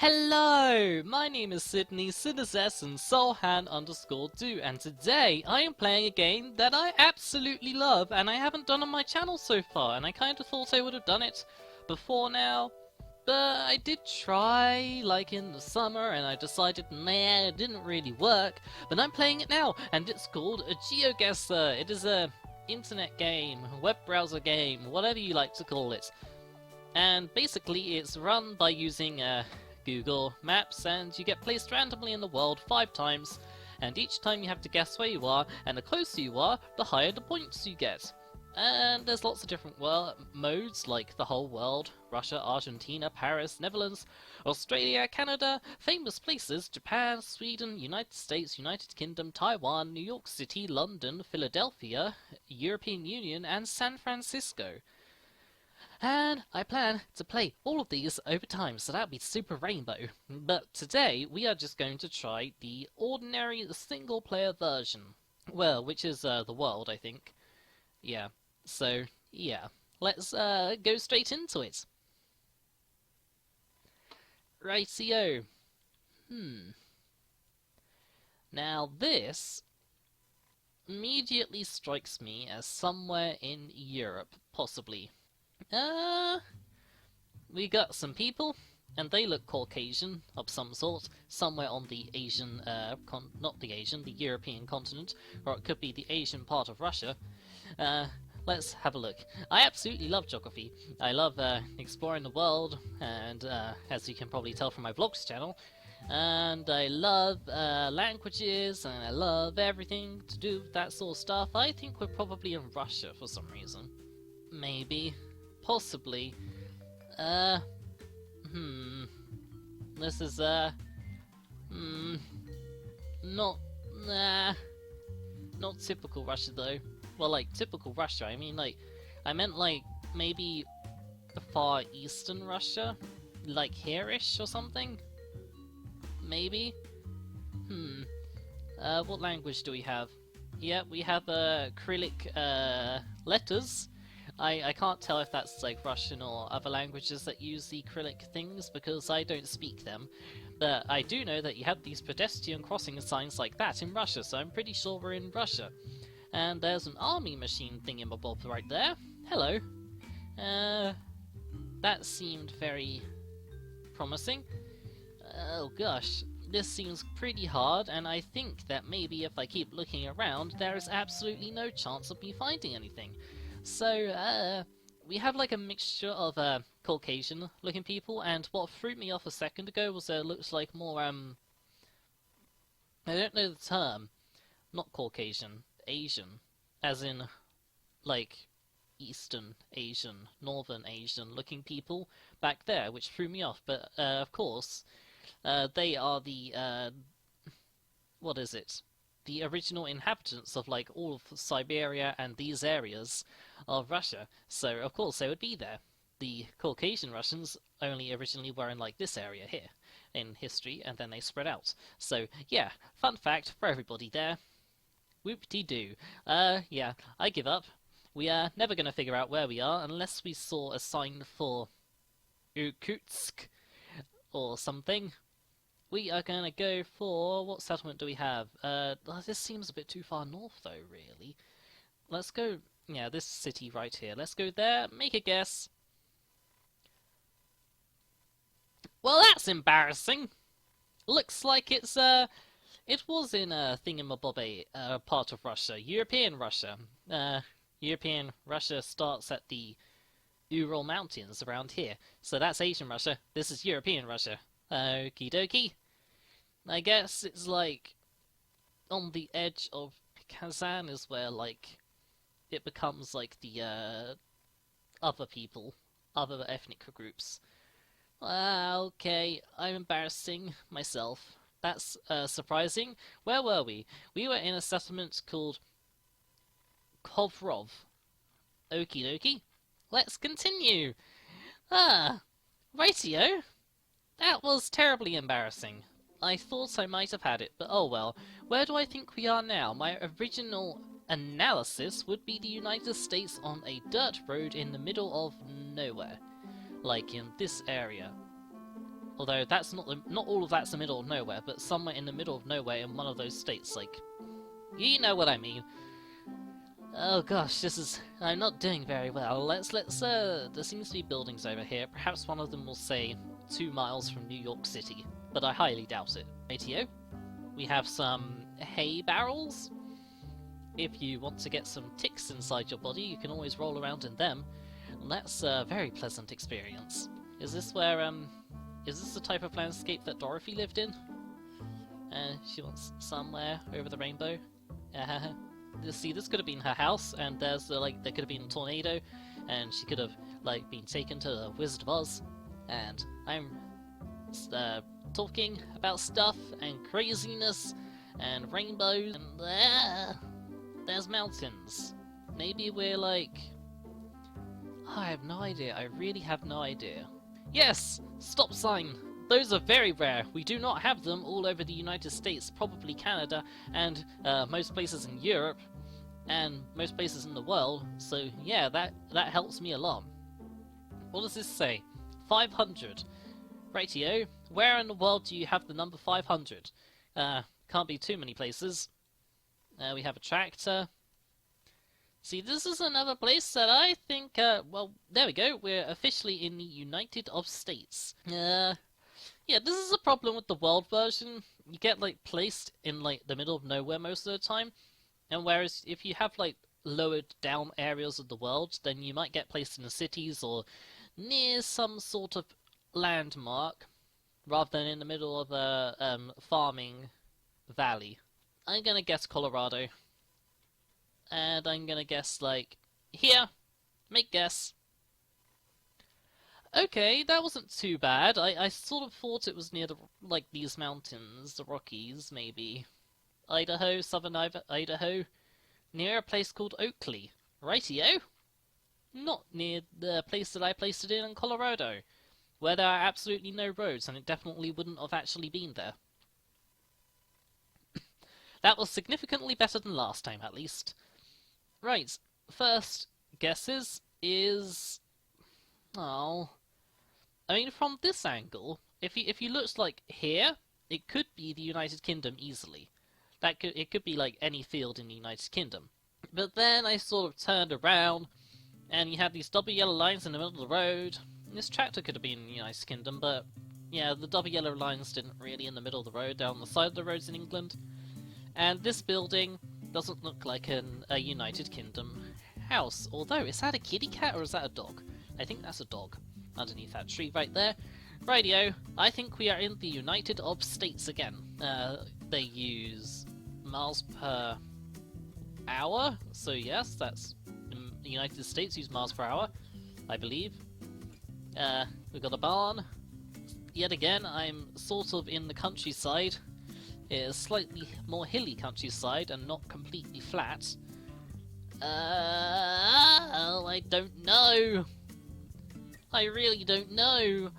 Hello! My name is Sydney, Sidazess and Solhan_do, and today I am playing a game that I absolutely love and I haven't done on my channel so far, and I kind of thought I would have done it before now, but I did try, like in the summer, and I decided, nah, it didn't really work, but I'm playing it now, and it's called a GeoGuessr. It is a internet game, web browser game, whatever you like to call it. And basically it's run by using Google Maps, and you get placed randomly in the world 5 times, and each time you have to guess where you are, and the closer you are, the higher the points you get. And there's lots of different modes, like the whole world, Russia, Argentina, Paris, Netherlands, Australia, Canada, famous places, Japan, Sweden, United States, United Kingdom, Taiwan, New York City, London, Philadelphia, European Union, and San Francisco. And I plan to play all of these over time, so that'd be super rainbow. But today, we are just going to try the ordinary single-player version. Well, which is the world, I think. Yeah, so, yeah. Let's go straight into it. Rightio. Now this immediately strikes me as somewhere in Europe, possibly. We got some people, and they look Caucasian of some sort, somewhere on the Asian, not the Asian, the European continent, or it could be the Asian part of Russia. Let's have a look. I absolutely love geography. I love exploring the world, and as you can probably tell from my vlogs channel, and I love languages, and I love everything to do with that sort of stuff. I think we're probably in Russia for some reason. Maybe. Possibly. This is, not typical Russia, though. Well, like, typical Russia, I mean, like, I meant, like, maybe the far eastern Russia? Like, here-ish or something? Maybe? What language do we have? Yeah, we have, Cyrillic, letters. I can't tell if that's like Russian or other languages that use the Cyrillic things because I don't speak them, but I do know that you have these pedestrian crossing signs like that in Russia, so I'm pretty sure we're in Russia. And there's an army machine thingamabob right there. Hello. That seemed very promising. Oh gosh, this seems pretty hard, and I think that maybe if I keep looking around, there is absolutely no chance of me finding anything. So, we have like a mixture of Caucasian looking people, and what threw me off a second ago was looks like more, I don't know the term, not Caucasian, Asian, as in, like, Eastern Asian, Northern Asian looking people back there, which threw me off, but, of course, they are the, what is it? The original inhabitants of like all of Siberia and these areas of Russia, so of course they would be there. The Caucasian Russians only originally were in like this area here in history, and then they spread out. So yeah, fun fact for everybody there. Whoop-de-doo. Yeah, I give up. We are never going to figure out where we are unless we saw a sign for Irkutsk or something. We are going to go for... what settlement do we have? This seems a bit too far north, though, really. Let's go... yeah, this city right here. Let's go there. Make a guess. Well, that's embarrassing. Looks like it's, it was in a thingamabob, part of Russia. European Russia. European Russia starts at the Ural Mountains around here. So that's Asian Russia. This is European Russia. Okie dokie. I guess it's like on the edge of Kazan is where like it becomes like the other people, other ethnic groups. Okay, I'm embarrassing myself. That's surprising. Where were we? We were in a settlement called Kovrov. Okie dokie. Let's continue. Rightio. That was terribly embarrassing. I thought I might have had it, but oh well. Where do I think we are now? My original analysis would be the United States on a dirt road in the middle of nowhere. Like in this area. Although that's not all of that's the middle of nowhere, but somewhere in the middle of nowhere in one of those states, like, you know what I mean. Oh gosh, I'm not doing very well. There seems to be buildings over here. Perhaps one of them will say 2 miles from New York City, but I highly doubt it. Rightio. We have some hay barrels. If you want to get some ticks inside your body, you can always roll around in them. And that's a very pleasant experience. Is this the type of landscape that Dorothy lived in? She wants somewhere over the rainbow. See, this could have been her house, and there could have been a tornado, and she could have, been taken to the Wizard of Oz. And I'm talking about stuff and craziness and rainbows, and there's mountains. Maybe we're I have no idea. I really have no idea. Yes! Stop sign! Those are very rare. We do not have them all over the United States, probably Canada, and most places in Europe, and most places in the world. So yeah, that helps me a lot. What does this say? 500. Rightio. Where in the world do you have the number 500? Can't be too many places. We have a tractor. See, this is another place that I think, well, there we go. We're officially in the United of States. Yeah, this is a problem with the world version. You get, placed in, the middle of nowhere most of the time. And whereas if you have, lowered down areas of the world, then you might get placed in the cities or near some sort of landmark, rather than in the middle of a, farming valley. I'm gonna guess Colorado. And I'm gonna guess, here. Make guess. Okay, that wasn't too bad. I sort of thought it was near the, these mountains, the Rockies, maybe. Idaho, southern Idaho. Near a place called Oakley. Rightio. Not near the place that I placed it in Colorado, where there are absolutely no roads, and it definitely wouldn't have actually been there. That was significantly better than last time, at least. Right, first guesses is... oh... I mean, from this angle, if you looked here, it could be the United Kingdom easily. It could be any field in the United Kingdom. But then I sort of turned around, and you had these double yellow lines in the middle of the road. This tractor could have been in the United Kingdom, but yeah, the double yellow lines didn't really in the middle of the road, down the side of the roads in England. And this building doesn't look like a United Kingdom house. Although, is that a kitty cat or is that a dog? I think that's a dog. Underneath that tree right there. Radio, I think we are in the United of States again. They use miles per hour, so yes, that's the United States use miles per hour, I believe. We've got a barn. Yet again, I'm sort of in the countryside. It is slightly more hilly countryside and not completely flat. I don't know. I really don't know.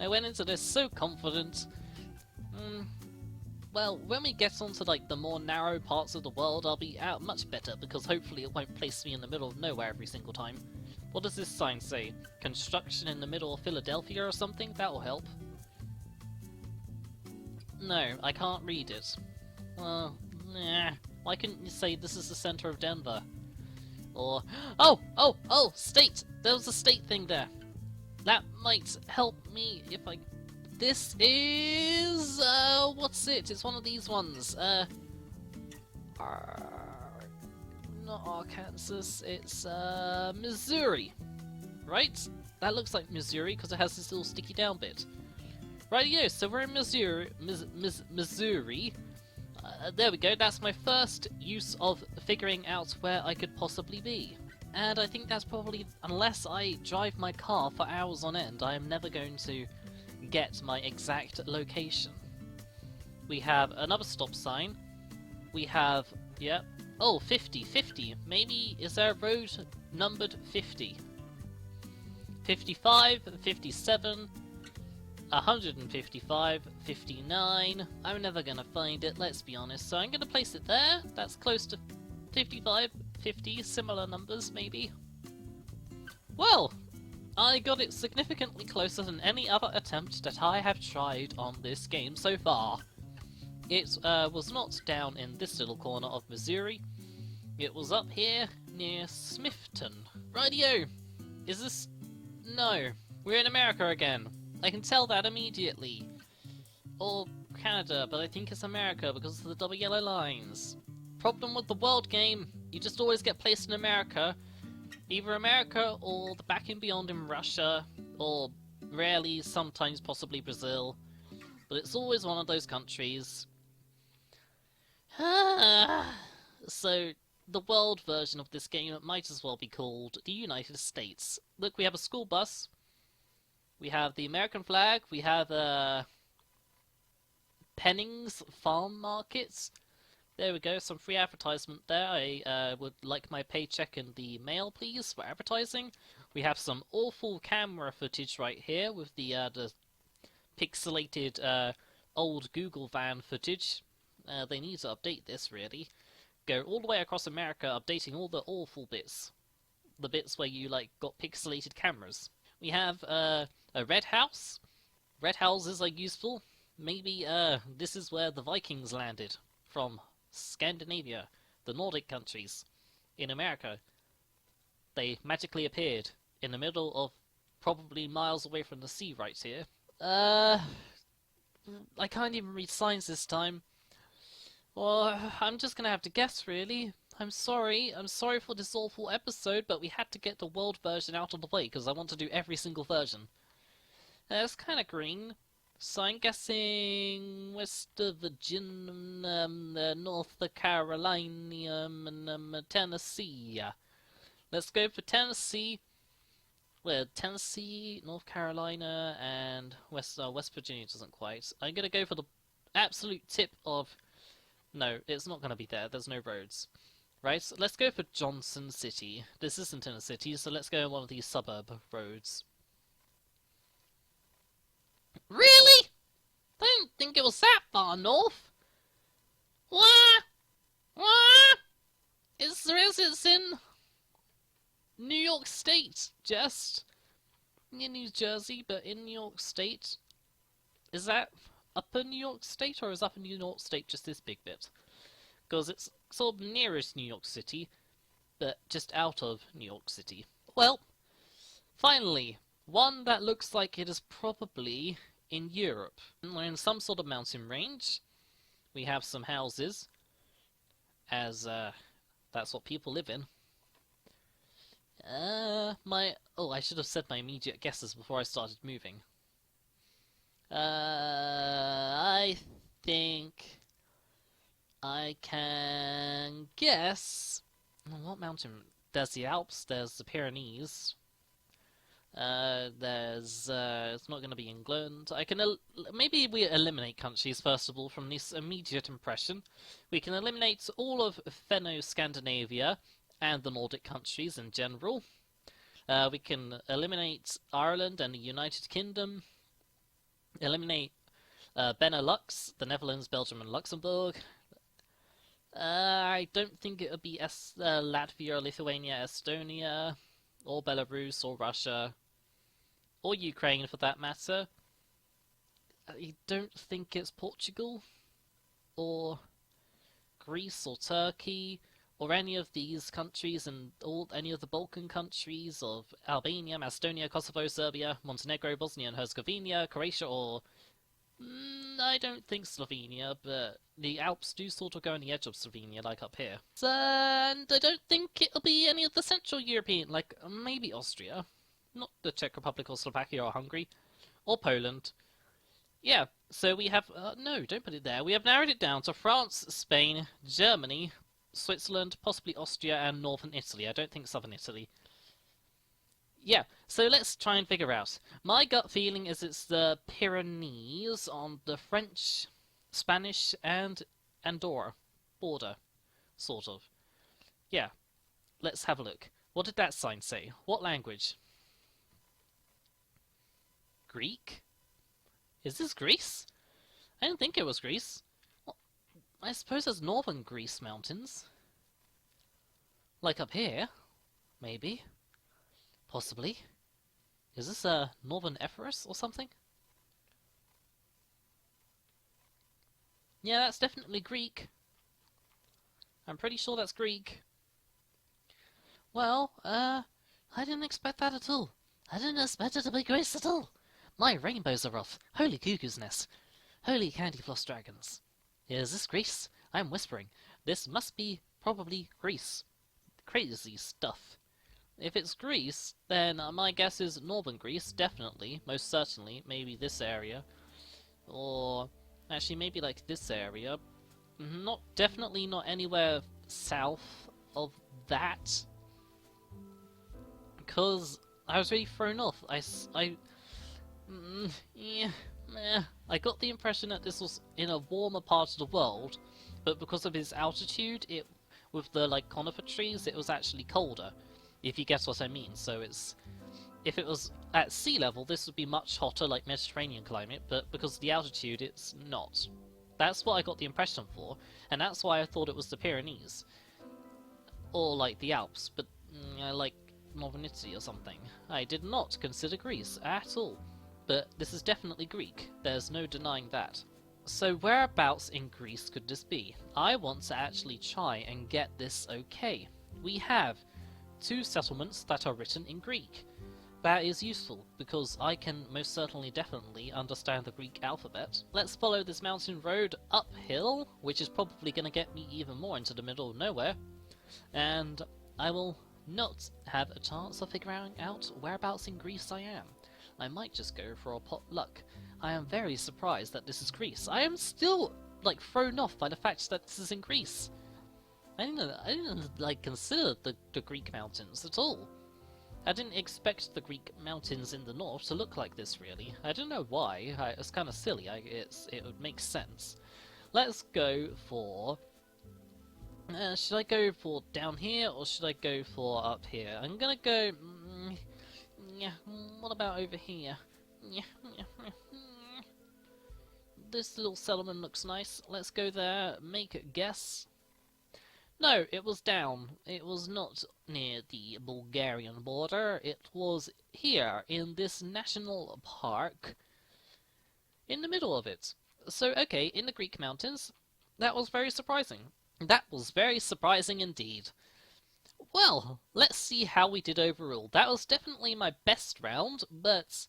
I went into this so confident. Well, when we get onto the more narrow parts of the world, I'll be out much better, because hopefully it won't place me in the middle of nowhere every single time. What does this sign say? Construction in the middle of Philadelphia or something? That'll help. No, I can't read it. Well, nah. Why couldn't you say this is the center of Denver? Or, oh, state! There was a state thing there. That might help me if I... This is... what's it? It's one of these ones. Not Arkansas, it's, Missouri. Right? That looks like Missouri because it has this little sticky down bit. Rightio, so we're in Missouri. Missouri. There we go, that's my first use of figuring out where I could possibly be. And I think that's probably, unless I drive my car for hours on end, I am never going to get my exact location. We have another stop sign. We have, yep, oh, 50. Maybe, is there a road numbered 50? 55, 57, 155, 59. I'm never gonna find it, let's be honest. So I'm gonna place it there. That's close to 55, 50, similar numbers maybe. Well, I got it significantly closer than any other attempt that I have tried on this game so far. It was not down in this little corner of Missouri. It was up here near Smithton. Rightio! Is this... No. We're in America again. I can tell that immediately. Or Canada, but I think it's America because of the double yellow lines. Problem with the world game, you just always get placed in America. Either America or the back and beyond in Russia, or rarely, sometimes possibly Brazil. But it's always one of those countries. So, the world version of this game might as well be called the United States. Look, we have a school bus. We have the American flag. We have Penning's Farm Markets. There we go, some free advertisement there. I would like my paycheck in the mail, please, for advertising. We have some awful camera footage right here with the pixelated old Google van footage. They need to update this, really. Go all the way across America, updating all the awful bits. The bits where you, like, got pixelated cameras. We have a red house. Red houses are useful. Maybe this is where the Vikings landed from. Scandinavia, the Nordic countries, in America. They magically appeared in the middle of probably miles away from the sea right here. I can't even read signs this time. Well, I'm just gonna have to guess, really. I'm sorry for this awful episode, but we had to get the world version out of the way, because I want to do every single version. It's kinda green. So I'm guessing West Virginia, North Carolina, and Tennessee. Let's go for Tennessee. Well, Tennessee, North Carolina, and West Virginia doesn't quite. I'm gonna go for the absolute tip of... No, it's not gonna be there. There's no roads. Right, so let's go for Johnson City. This isn't in a city, so let's go on one of these suburb roads. Really? I didn't think it was that far north. What? What? It's in New York State, just near New Jersey, but in New York State. Is that upper New York State, or is upper New York State just this big bit? Because it's sort of nearest New York City, but just out of New York City. Well, finally, one that looks like it is probably in Europe. We're in some sort of mountain range. We have some houses, as that's what people live in. I should have said my immediate guesses before I started moving. I think I can guess... What mountain? There's the Alps, there's the Pyrenees. It's not going to be England. Maybe we eliminate countries first of all from this immediate impression. We can eliminate all of Fenno-Scandinavia and the Nordic countries in general. We can eliminate Ireland and the United Kingdom. Eliminate Benelux, the Netherlands, Belgium, and Luxembourg. I don't think it would be Latvia, Lithuania, Estonia, or Belarus, or Russia, or Ukraine for that matter. I don't think it's Portugal, or Greece, or Turkey, or any of these countries, and any of the Balkan countries of Albania, Macedonia, Kosovo, Serbia, Montenegro, Bosnia and Herzegovina, Croatia, or... I don't think Slovenia, but the Alps do sort of go on the edge of Slovenia, like up here. And I don't think it'll be any of the Central European, like maybe Austria. Not the Czech Republic or Slovakia or Hungary. Or Poland. Yeah, so we have... no, don't put it there. We have narrowed it down to France, Spain, Germany, Switzerland, possibly Austria, and Northern Italy. I don't think Southern Italy. Yeah, so let's try and figure out. My gut feeling is it's the Pyrenees on the French, Spanish, and Andorra border, sort of. Yeah, let's have a look. What did that sign say? What language? Greek? Is this Greece? I didn't think it was Greece. Well, I suppose there's northern Greece mountains. Like up here, maybe. Possibly. Is this Northern Epirus or something? Yeah, that's definitely Greek. I'm pretty sure that's Greek. Well, I didn't expect that at all. I didn't expect it to be Greece at all. My rainbows are off. Holy cuckoo's nest. Holy candy floss dragons. Is this Greece? I'm whispering. This must be probably Greece. Crazy stuff. If it's Greece, then my guess is northern Greece, definitely, most certainly, maybe this area. Or, actually maybe like this area. Definitely not anywhere south of that. Because I was really thrown off. I got the impression that this was in a warmer part of the world, but because of its altitude, with the like conifer trees, it was actually colder, if you guess what I mean. So if it was at sea level, this would be much hotter, like Mediterranean climate, but because of the altitude, it's not. That's what I got the impression for, and that's why I thought it was the Pyrenees, or like the Alps, but like Northern Italy or something. I did not consider Greece at all. But this is definitely Greek, there's no denying that. So whereabouts in Greece could this be? I want to actually try and get this okay. We have 2 settlements that are written in Greek. That is useful, because I can most certainly definitely understand the Greek alphabet. Let's follow this mountain road uphill, which is probably going to get me even more into the middle of nowhere. And I will not have a chance of figuring out whereabouts in Greece I am. I might just go for a pot luck. I am very surprised that this is Greece. I am still, like, thrown off by the fact that this is in Greece. I didn't like, consider the Greek mountains at all. I didn't expect the Greek mountains in the north to look like this, really. I don't know why. It's kind of silly. It would make sense. Let's go for... should I go for down here, or should I go for up here? I'm gonna go... what about over here? This little settlement looks nice. Let's go there, make a guess. No, it was down. It was not near the Bulgarian border. It was here, in this national park, in the middle of it. So, okay, in the Greek mountains. That was very surprising. That was very surprising indeed. Well, let's see how we did overall. That was definitely my best round, but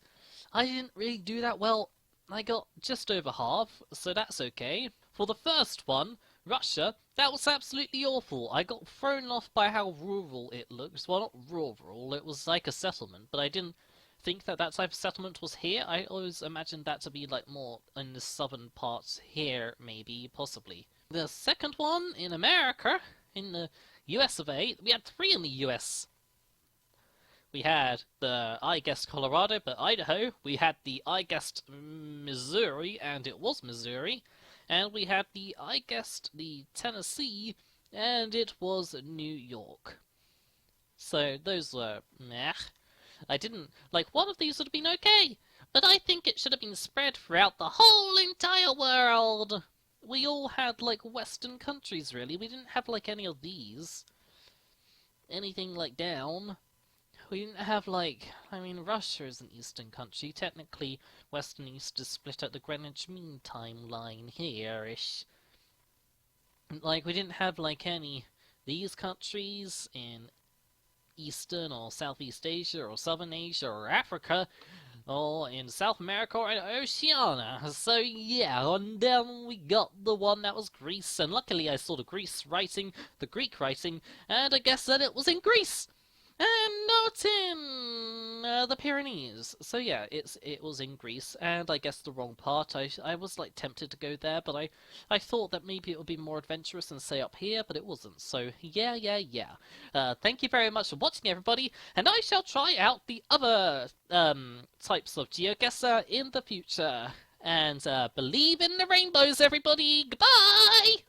I didn't really do that well. I got just over half, so that's okay. For the first one, Russia, that was absolutely awful. I got thrown off by how rural it looked. Well, not rural, it was like a settlement, but I didn't think that that type of settlement was here. I always imagined that to be like more in the southern parts here, maybe, possibly. The second one, in America, in the US of A, we had 3 in the US. We had the I guessed Colorado, but Idaho. We had the I guessed Missouri, and it was Missouri. And we had the I guessed the Tennessee, and it was New York. So those were meh. I didn't like one of these would have been okay, but I think it should have been spread throughout the whole entire world. We all had like Western countries, really. We didn't have like any of these. Anything like down. We didn't have like, I mean, Russia is an Eastern country. Technically, West and East is split at the Greenwich Mean Time line here-ish. Like, we didn't have like any these countries in Eastern or Southeast Asia or Southern Asia or Africa or in South America or in Oceania. So yeah, and then we got the one that was Greece, and luckily I saw the Greek writing, and I guessed that it was in Greece! And not in the Pyrenees. So yeah, it was in Greece, and I guessed the wrong part. I was like tempted to go there, but I thought that maybe it would be more adventurous and say up here, but it wasn't. So yeah. Thank you very much for watching, everybody, and I shall try out the other types of GeoGuessr in the future. And believe in the rainbows, everybody. Goodbye.